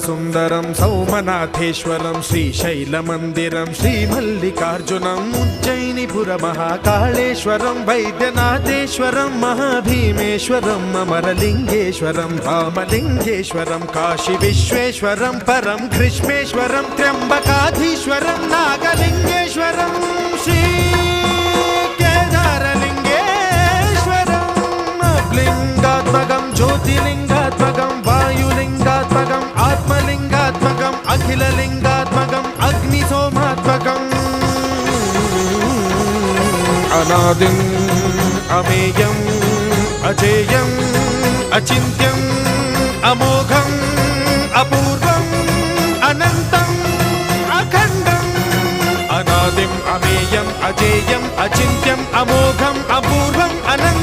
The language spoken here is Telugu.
సుందరం సౌమనాథేశ్వరం శ్రీశైలమందిరం శ్రీమల్లికార్జునం ఉజ్జయినిపుర మహాకాళేశ్వరం వైద్యనాథేశ్వరం మహాభీమేశ్వరం అమరలింగేశ్వరం రామలింగేశ్వరం కాశీ విశ్వేశ్వరం పరం కృష్ణేశ్వరం త్ర్యంబకాధీశ్వరం నాగలింగేశ్వరం శ్రీ కేదారలింగేశ్వరం లింగాత్మకం జ్యోతిలింగాత్మకం వాయులింగాత్మకం ఆత్మలింగాత్మకం అఖిలలింగాత్మకం అగ్నిసోమాత్మకం అనాదిం అమేయం అజేయం అచింత్యం అమోఘం అపూర్వం అనంతం అఖండం అనాదిం అమేయం అజేయం అచింత్యం అమోఘం అపూర్వం అనంతం